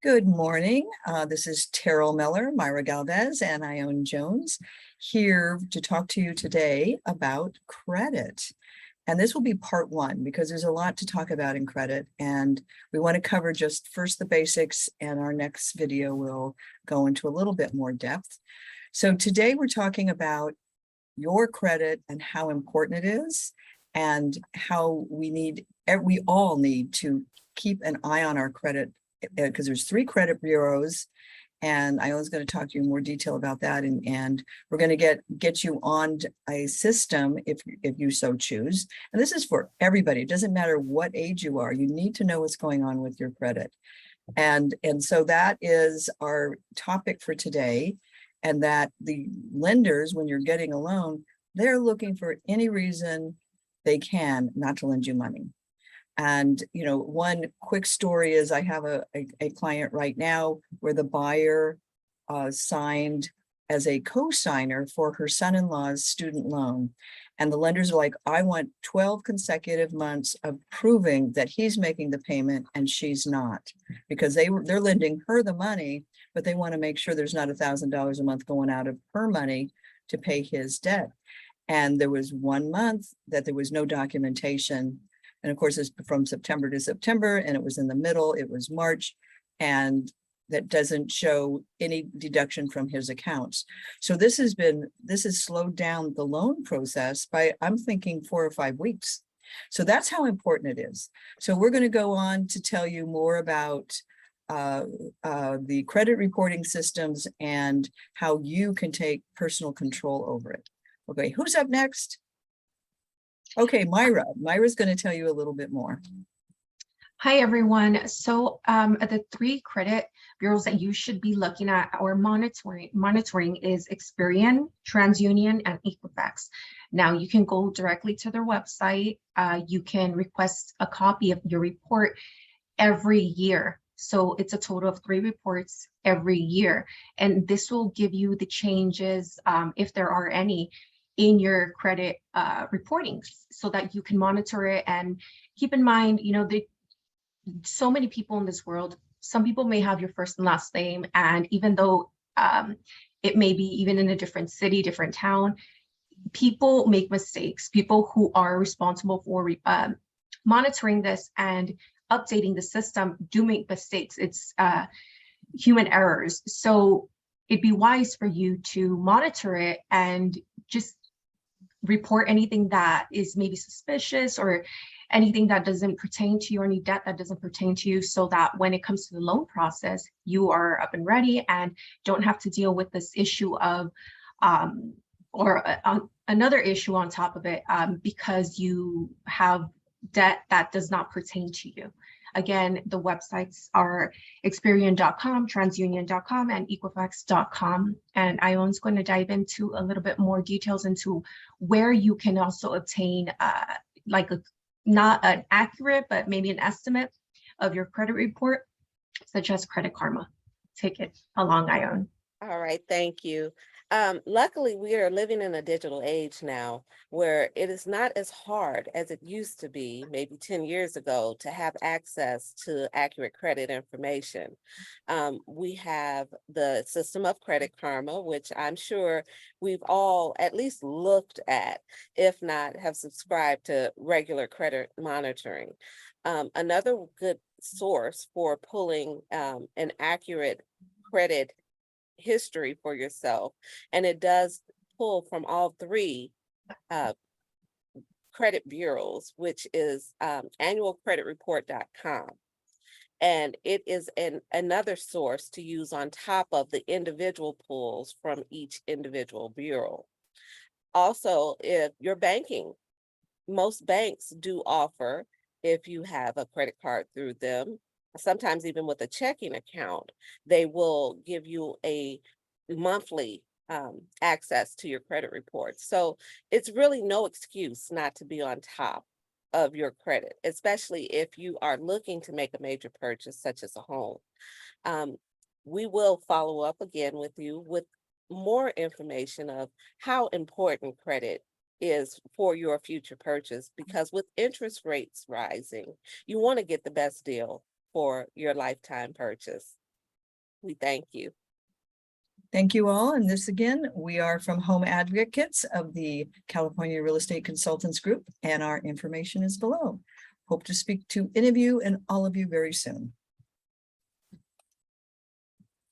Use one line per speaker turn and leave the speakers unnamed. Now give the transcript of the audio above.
Good morning. This is Terrel Miller, Mayra Galvez, and Ione Jones here to talk to you today about credit. And this will be part one because there's a lot to talk about in credit, and we want to cover just first the basics, and our next video will go into a little bit more depth. So today we're talking about your credit and how important it is, and how we all need to keep an eye on our credit, because there's 3 credit bureaus, and I was going to talk to you in more detail about that, and we're going to get you on a system if you so choose. And this is for everybody. It doesn't matter what age you are. You need to know what's going on with your credit. And so that is our topic for today, and that the lenders, when you're getting a loan, they're looking for any reason they can not to lend you money. And, you know, one quick story is I have a client right now where the buyer signed as a co-signer for her son-in-law's student loan. And the lenders are like, I want 12 consecutive months of proving that he's making the payment and she's not, because they're lending her the money, but they want to make sure there's not $1,000 a month going out of her money to pay his debt. And there was 1 month that there was no documentation. And of course, it's from September to September, and it was in the middle, it was March, and that doesn't show any deduction from his accounts. So this has slowed down the loan process by, I'm thinking, 4 or 5 weeks. So that's how important it is. So we're going to go on to tell you more about the credit reporting systems and how you can take personal control over it. Okay, who's up next? Okay, Mayra's going to tell you a little bit more.
Hi, everyone. So the 3 credit bureaus that you should be looking at or monitoring is Experian, TransUnion, and Equifax. Now, you can go directly to their website. You can request a copy of your report every year. So it's a total of 3 reports every year. And this will give you the changes, if there are any, in your credit reporting, so that you can monitor it. And keep in mind, you know, so many people in this world, some people may have your first and last name, and even though it may be even in a different city, different town, people make mistakes. People who are responsible for monitoring this and updating the system do make mistakes. It's human errors. So it'd be wise for you to monitor it and just report anything that is maybe suspicious, or anything that doesn't pertain to you, or any debt that doesn't pertain to you, so that when it comes to the loan process, you are up and ready and don't have to deal with this issue of another issue on top of it, because you have debt that does not pertain to you. Again, the websites are Experian.com, TransUnion.com, and Equifax.com. And Ione's going to dive into a little bit more details into where you can also obtain not an accurate, but maybe an estimate of your credit report, such as Credit Karma. Take it along, Ione.
All right, thank you. Luckily, we are living in a digital age now where it is not as hard as it used to be maybe 10 years ago to have access to accurate credit information. We have the system of Credit Karma, which I'm sure we've all at least looked at, if not have subscribed to regular credit monitoring. Another good source for pulling an accurate credit history for yourself, and it does pull from all 3 credit bureaus, which is annualcreditreport.com, and it is another source to use on top of the individual pulls from each individual bureau. Also, if you're banking, most banks do offer, if you have a credit card through them, sometimes even with a checking account, they will give you a monthly access to your credit report. So it's really no excuse not to be on top of your credit, especially if you are looking to make a major purchase such as a home. We will follow up again with you with more information of how important credit is for your future purchase, because with interest rates rising, you want to get the best deal for your lifetime purchase. We thank you.
Thank you all. And this again, we are from Home Advocates of the California Real Estate Consultants Group, and our information is below. Hope to speak to any of you and all of you very soon.